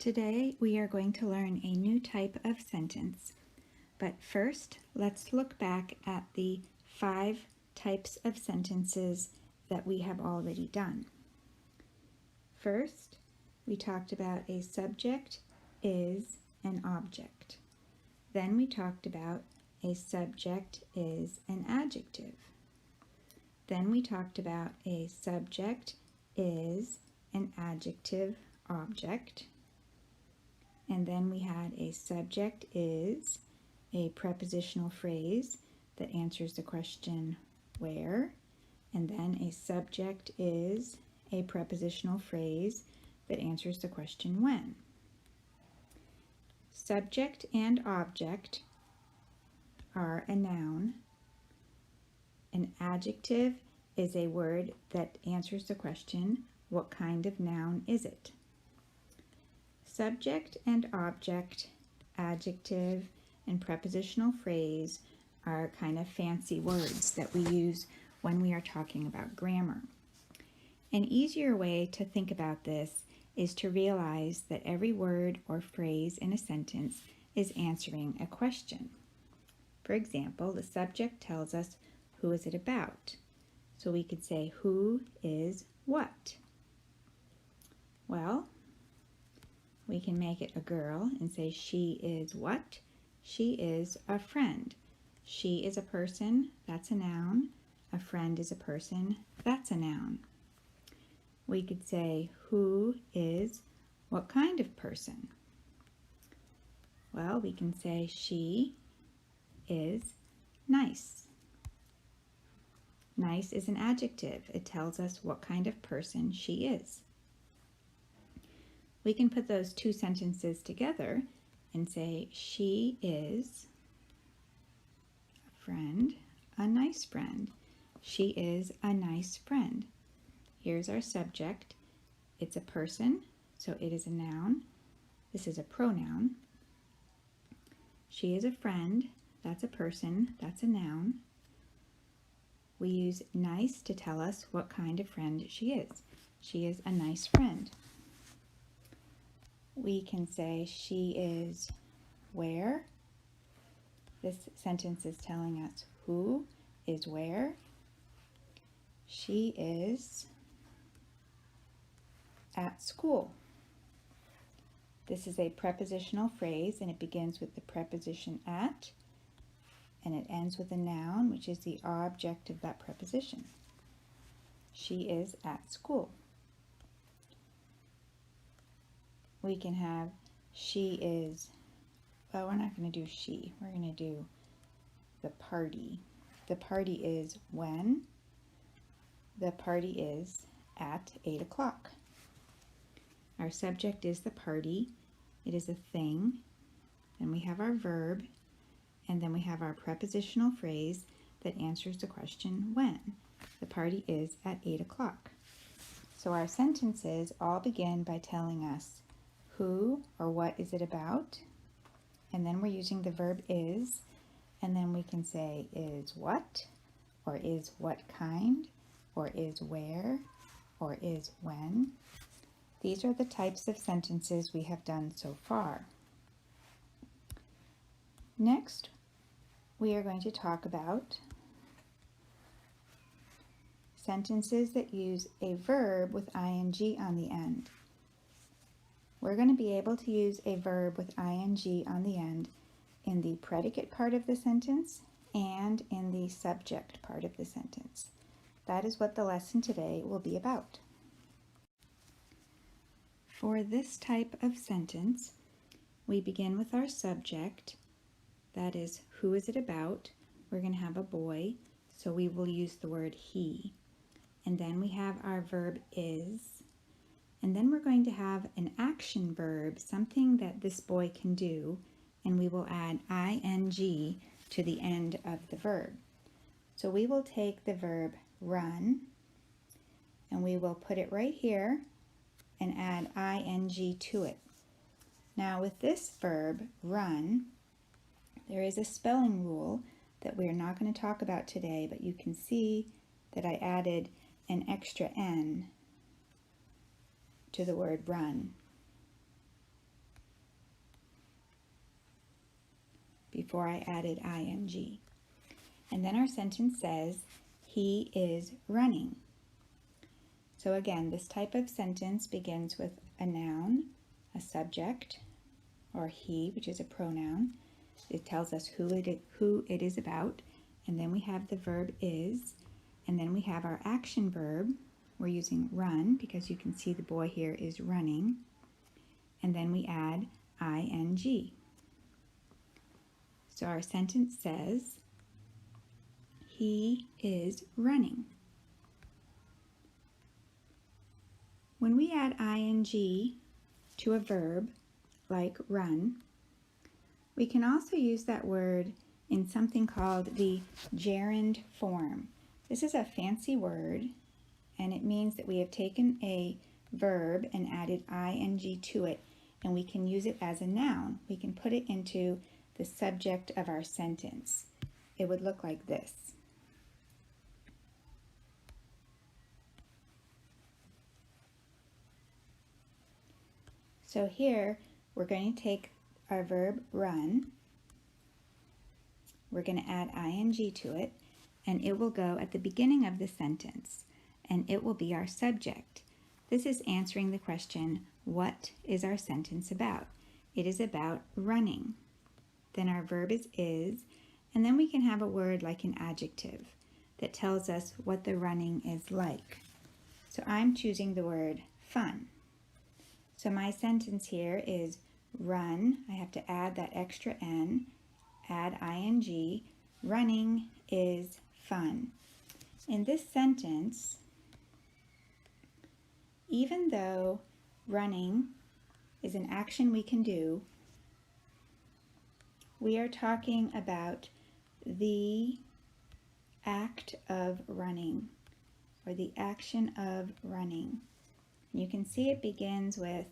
Today we are going to learn a new type of sentence, but first let's look back at the 5 types of sentences that we have already done. First, we talked about a subject is an object. Then we talked about a subject is an adjective. Then we talked about a subject is an adjective object. And then we had a subject is a prepositional phrase that answers the question where, and then a subject is a prepositional phrase that answers the question when. Subject and object are a noun. An adjective is a word that answers the question, what kind of noun is it? Subject and object, adjective, and prepositional phrase are kind of fancy words that we use when we are talking about grammar. An easier way to think about this is to realize that every word or phrase in a sentence is answering a question. For example, the subject tells us, who is it about? So we could say, who is what? Well, we can make it a girl and say she is what? She is a friend. She is a person, that's a noun. A friend is a person, that's a noun. We could say who is what kind of person? Well, we can say she is nice. Nice is an adjective. It tells us what kind of person she is. We can put those two sentences together and say she is a friend, a nice friend. She is a nice friend. Here's our subject. It's a person, so it is a noun. This is a pronoun. She is a friend. That's a person. That's a noun. We use nice to tell us what kind of friend she is. She is a nice friend. We can say she is where. This sentence is telling us who is where. She is at school. This is a prepositional phrase and it begins with the preposition at and it ends with a noun, which is the object of that preposition. She is at school. We can have she is, well, we're not going to do she. We're going to do the party. The party is when? The party is at 8 o'clock. Our subject is the party. It is a thing. Then we have our verb. And then we have our prepositional phrase that answers the question when. The party is at 8 o'clock. So our sentences all begin by telling us who or what is it about. And then we're using the verb is. And then we can say is what, or is what kind, or is where, or is when. These are the types of sentences we have done so far. Next, we are going to talk about sentences that use a verb with ing on the end. We're going to be able to use a verb with ing on the end in the predicate part of the sentence and in the subject part of the sentence. That is what the lesson today will be about. For this type of sentence, we begin with our subject. That is, who is it about? We're going to have a boy, so we will use the word he. And then we have our verb is. And then we're going to have an action verb, something that this boy can do, and we will add ing to the end of the verb. So we will take the verb run, and we will put it right here and add ing to it. Now with this verb, run, there is a spelling rule that we're not going to talk about today, but you can see that I added an extra N to the word run. before I added ing. And then our sentence says, he is running. So again, this type of sentence begins with a noun, a subject, or he, which is a pronoun. It tells us who it is about. And then we have the verb is. And then we have our action verb. We're using run because you can see the boy here is running. And then we add ing. So our sentence says, he is running. When we add ing to a verb like run, we can also use that word in something called the gerund form. This is a fancy word, and it means that we have taken a verb and added ing to it, and we can use it as a noun. We can put it into the subject of our sentence. It would look like this. So here, we're going to take our verb run, we're going to add ing to it, and it will go at the beginning of the sentence, and it will be our subject. This is answering the question, what is our sentence about? It is about running. Then our verb is, and then we can have a word like an adjective that tells us what the running is like. So I'm choosing the word fun. So my sentence here is run, I have to add that extra N, add ing, running is fun. In this sentence, even though running is an action we can do, we are talking about the act of running, or the action of running. You can see it begins with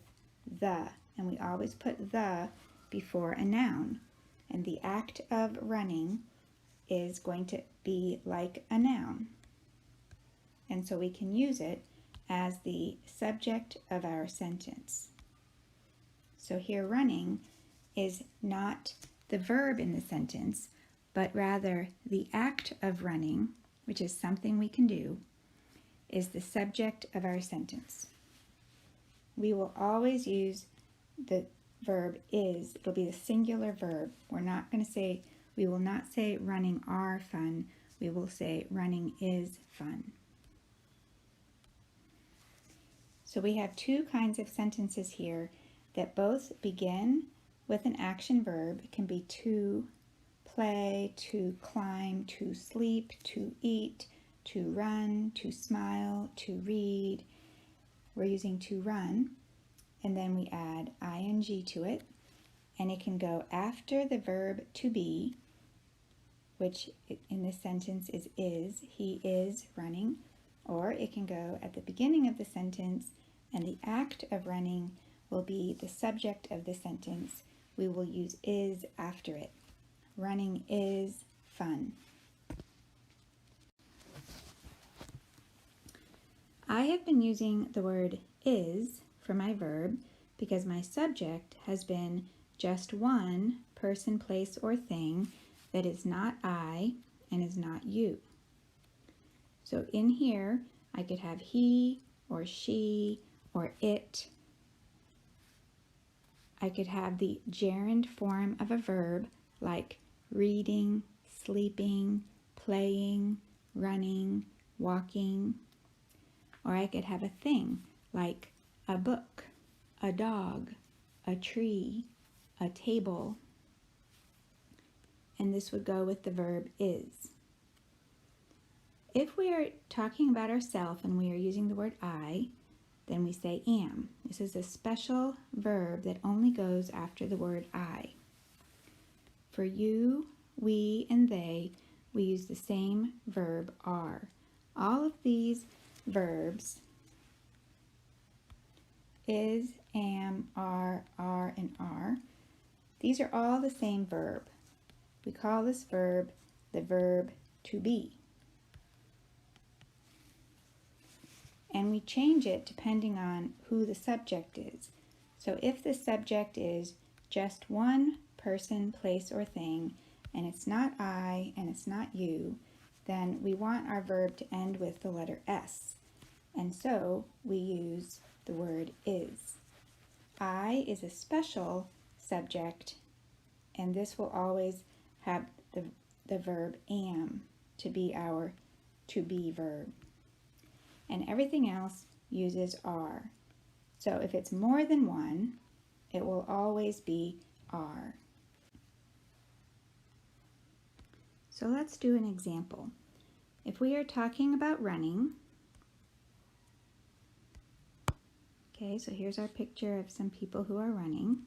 the, and we always put the before a noun. And the act of running is going to be like a noun. And so we can use it as the subject of our sentence. So here running is not the verb in the sentence, but rather the act of running, which is something we can do, is the subject of our sentence. We will always use the verb is. It'll be the singular verb. We will not say running are fun. We will say running is fun. So we have two kinds of sentences here that both begin with an action verb. It can be to play, to climb, to sleep, to eat, to run, to smile, to read. We're using to run, and then we add ing to it, and it can go after the verb to be, which in this sentence is, he is running, or it can go at the beginning of the sentence, and the act of running will be the subject of the sentence. We will use is after it. Running is fun. I have been using the word is for my verb because my subject has been just one person, place, or thing that is not I and is not you. So in here, I could have he or she or it. I could have the gerund form of a verb like reading, sleeping, playing, running, walking. Or I could have a thing like a book, a dog, a tree, a table. And this would go with the verb is. If we are talking about ourselves and we are using the word I, then we say am. This is a special verb that only goes after the word I. For you, we, and they, we use the same verb are. All of these verbs, is, am, are, and are, these are all the same verb. We call this verb the verb to be. And we change it depending on who the subject is. So if the subject is just one person, place, or thing, and it's not I and it's not you, then we want our verb to end with the letter S. And so we use the word is. I is a special subject, and this will always have the verb am to be our to be verb. And everything else uses are. So if it's more than one, it will always be are. So let's do an example. If we are talking about running, okay, so here's our picture of some people who are running.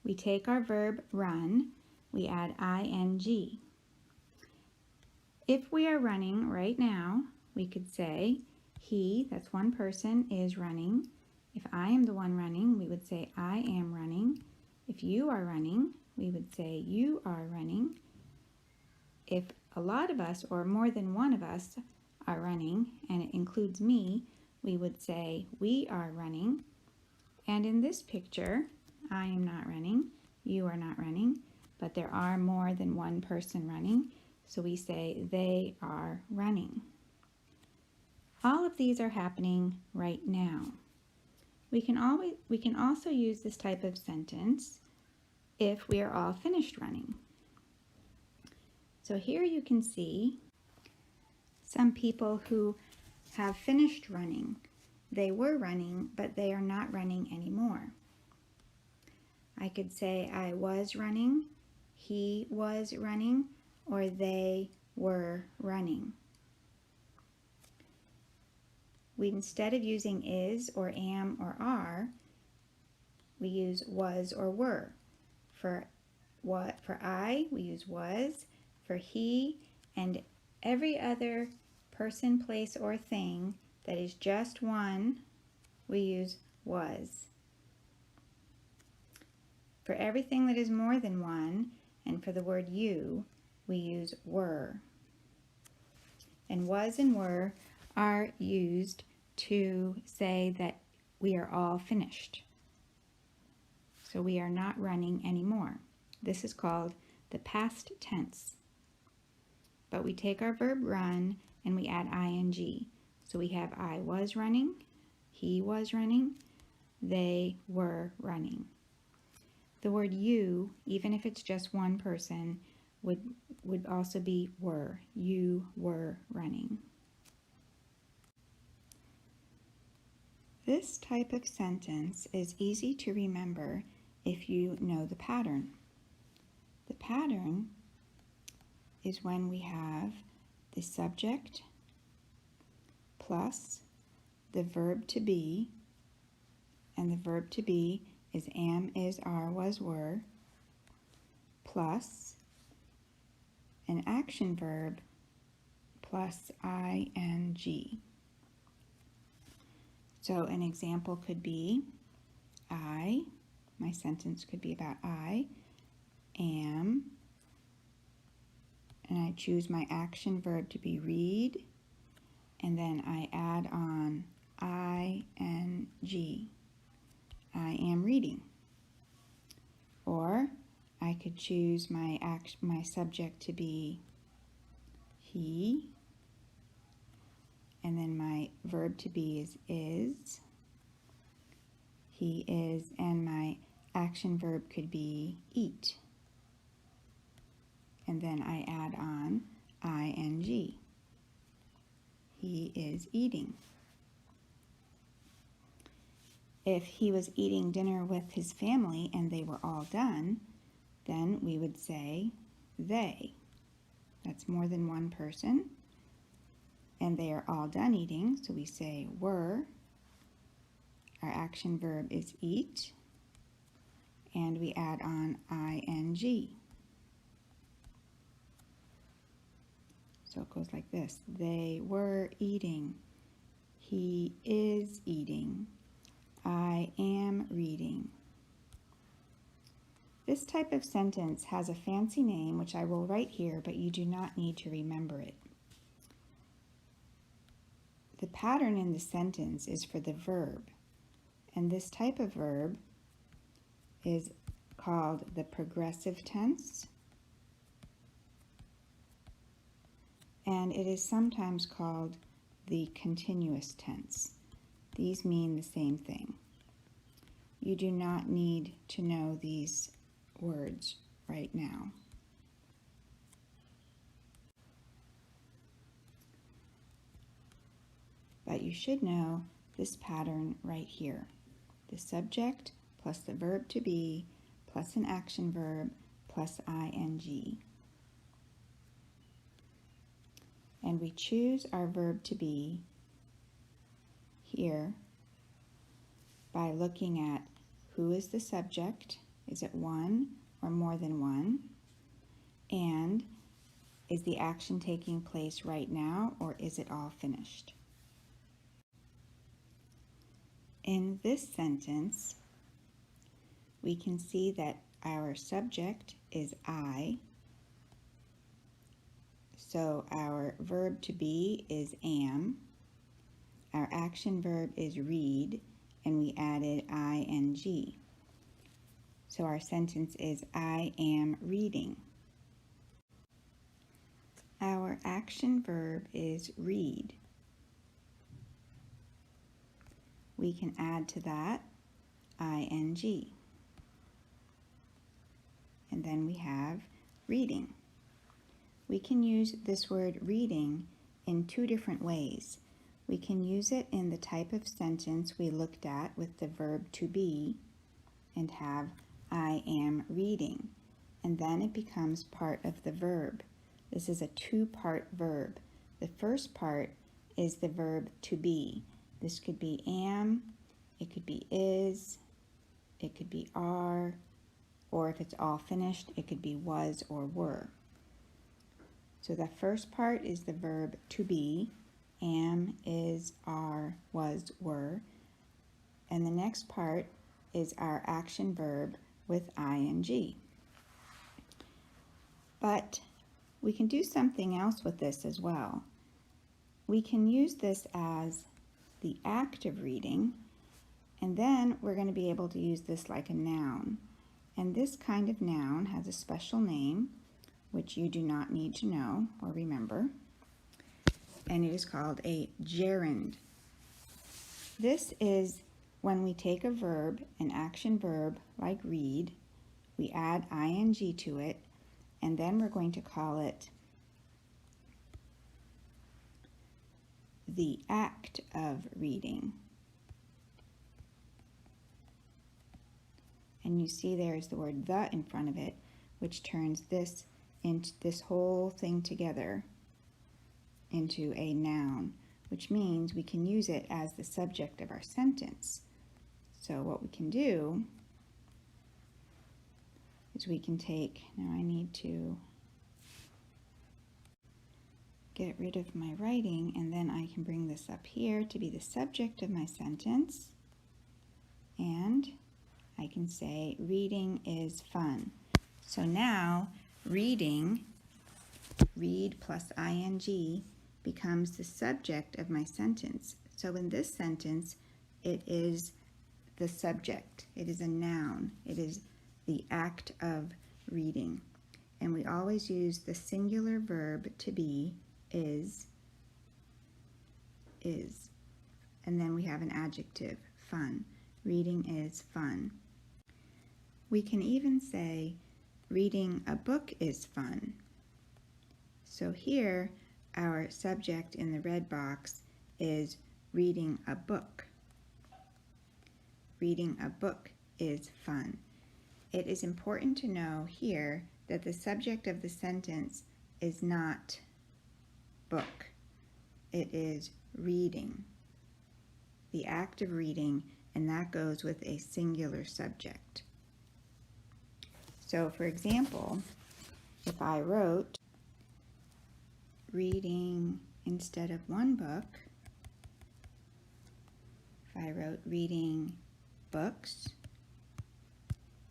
We take our verb run, we add ing. If we are running right now, we could say he, that's one person, is running. If I am the one running, we would say I am running. If you are running, we would say you are running. If a lot of us or more than one of us are running, and it includes me, we would say we are running. And in this picture, I am not running, you are not running, but there are more than one person running, so we say they are running. All of these are happening right now. We can also use this type of sentence if we are all finished running. So here you can see some people who have finished running. They were running, but they are not running anymore. I could say I was running, he was running, or they were running. Instead of using is or am or are, we use was or were. For I, we use was. For he and every other person, place, or thing that is just one, we use was. For everything that is more than one, and for the word you, we use were. And was and were are used to say that we are all finished. So we are not running anymore. This is called the past tense. But we take our verb run and we add ing. So we have I was running, he was running, they were running. The word you, even if it's just one person, would also be were. You were running. This type of sentence is easy to remember if you know the pattern. The pattern is when we have the subject plus the verb to be, and the verb to be is am, is, are, was, were, plus an action verb plus ing. So an example could be my sentence could be about I am, and I choose my action verb to be read, and then I add on ing. I am reading. Or I could choose my subject to be he, and then my verb to be is, he is, and my action verb could be eat. And then I add on ing. He is eating. If he was eating dinner with his family and they were all done, then we would say they. That's more than one person. And they are all done eating, so we say were. Our action verb is eat. And we add on ing. So it goes like this. They were eating. He is eating. I am reading. This type of sentence has a fancy name, which I will write here, but you do not need to remember it. The pattern in the sentence is for the verb, and this type of verb is called the progressive tense, and it is sometimes called the continuous tense. These mean the same thing. You do not need to know these words right now. But you should know this pattern right here. The subject plus the verb to be plus an action verb plus ing. And we choose our verb to be here by looking at who is the subject, is it one or more than one, and is the action taking place right now or is it all finished? In this sentence, we can see that our subject is I, so our verb to be is am, our action verb is read, and we added ing. So our sentence is I am reading. Our action verb is read. We can add to that ing. And then we have reading. We can use this word reading in two different ways. We can use it in the type of sentence we looked at with the verb to be and have I am reading, and then it becomes part of the verb. This is a two-part verb. The first part is the verb to be. This could be am, it could be is, it could be are, or if it's all finished, it could be was or were. So the first part is the verb to be, am, is, are, was, were, and the next part is our action verb with ing. But we can do something else with this as well. We can use this as the act of reading, and then we're going to be able to use this like a noun. And this kind of noun has a special name, which you do not need to know or remember, and it is called a gerund. This is when we take a verb, an action verb like read, we add ing to it, and then we're going to call it the act of reading. And you see there's the word the in front of it, which turns this into this whole thing together into a noun, which means we can use it as the subject of our sentence. So what we can do is we can take, now I need to get rid of my writing, and then I can bring this up here to be the subject of my sentence, and I can say reading is fun. So now reading, read plus ing, becomes the subject of my sentence. So in this sentence, it is the subject. It is a noun. It is the act of reading. And we always use the singular verb to be, is. And then we have an adjective, fun. Reading is fun. We can even say, reading a book is fun. So here, our subject in the red box is reading a book. Reading a book is fun. It is important to know here that the subject of the sentence is not book. It is reading, the act of reading, and that goes with a singular subject. So for example, if I wrote reading instead of one book, if I wrote reading books,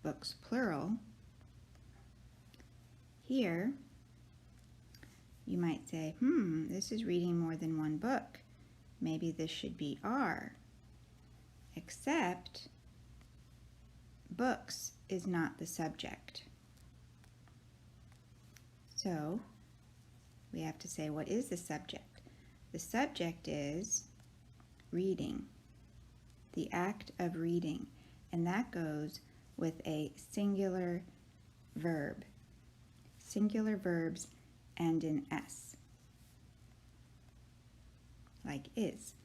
books plural, here you might say, this is reading more than one book. Maybe this should be are. Except books is not the subject. So we have to say, what is the subject? The subject is reading, the act of reading, and that goes with a singular verb. Singular verbs end in S, like is.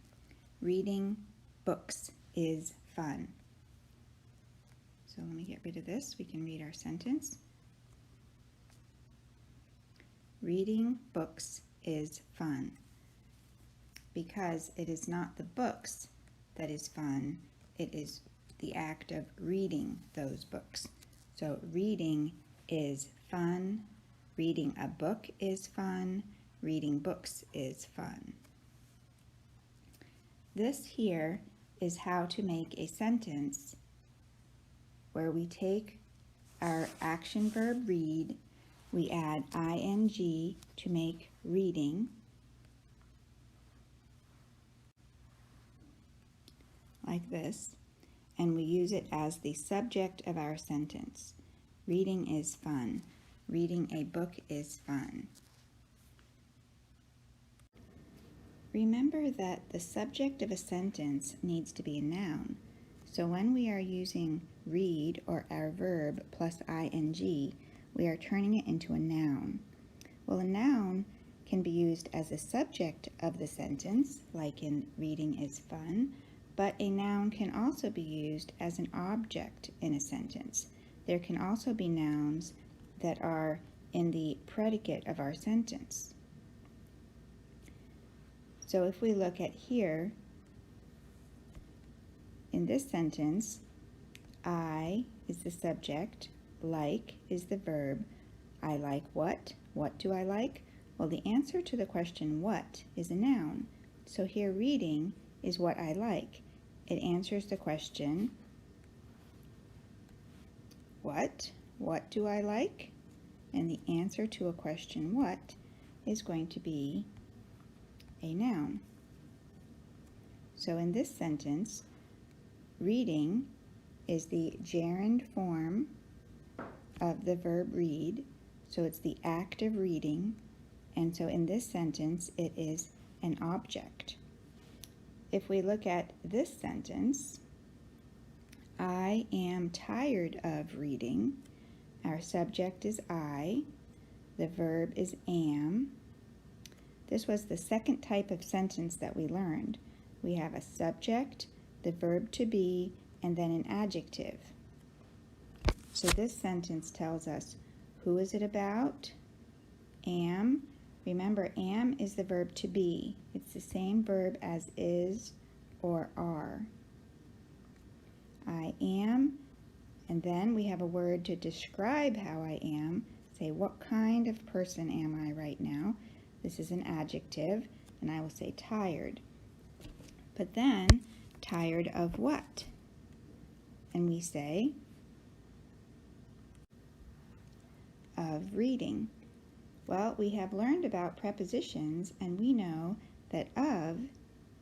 Reading books is fun. So let me get rid of this. We can read our sentence. Reading books is fun. Because it is not the books that is fun, it is the act of reading those books. So reading is fun. Reading a book is fun. Reading books is fun. This here is how to make a sentence where we take our action verb read, we add ing to make reading, like this, and we use it as the subject of our sentence. Reading is fun. Reading a book is fun. Remember that the subject of a sentence needs to be a noun. So when we are using read or our verb plus ing, we are turning it into a noun. Well, a noun can be used as a subject of the sentence, like in reading is fun, but a noun can also be used as an object in a sentence. There can also be nouns that are in the predicate of our sentence. So if we look at here, in this sentence, I is the subject, like is the verb. I like what? What do I like? Well, the answer to the question what is a noun. So here reading is what I like. It answers the question what? What do I like? And the answer to a question what is going to be a noun. So in this sentence, reading is the gerund form of the verb read, so it's the act of reading, and so in this sentence it is an object. If we look at this sentence, I am tired of reading. Our subject is I, the verb is am. This was the second type of sentence that we learned. We have a subject, the verb to be, and then an adjective. So this sentence tells us who is it about? Am. Remember, am is the verb to be. It's the same verb as is or are. I am, and then we have a word to describe how I am. Say, what kind of person am I right now? This is an adjective, and I will say tired. But then, tired of what? And we say, of reading. Well, we have learned about prepositions, and we know that of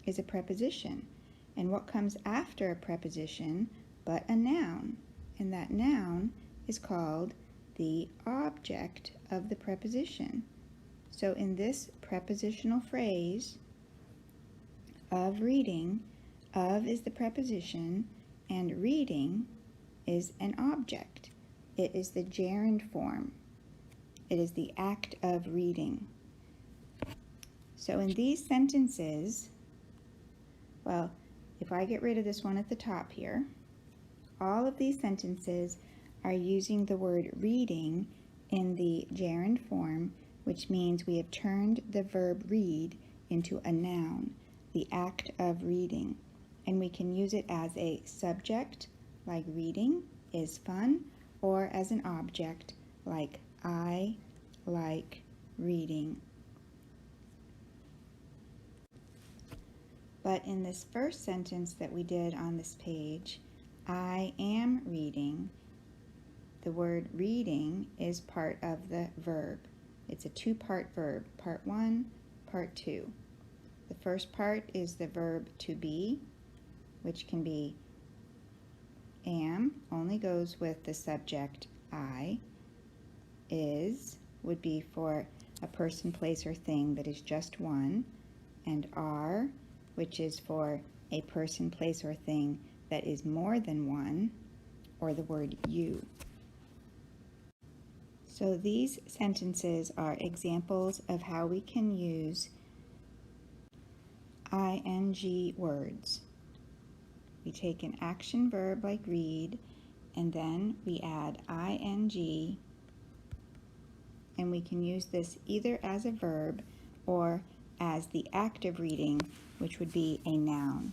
is a preposition. And what comes after a preposition but a noun? And that noun is called the object of the preposition. So in this prepositional phrase, of reading, of is the preposition, and reading is an object. It is the gerund form. It is the act of reading. So in these sentences, well, if I get rid of this one at the top here, all of these sentences are using the word reading in the gerund form, which means we have turned the verb read into a noun, the act of reading. And we can use it as a subject, like reading is fun, or as an object, like I like reading. But in this first sentence that we did on this page, I am reading, the word reading is part of the verb. It's a two-part verb, part 1, part 2. The first part is the verb to be, which can be Am only goes with the subject I. Is would be for a person, place, or thing that is just one. And are, which is for a person, place, or thing that is more than one, or the word you. So these sentences are examples of how we can use ing words. We take an action verb like read, and then we add ing, and we can use this either as a verb or as the act of reading, which would be a noun.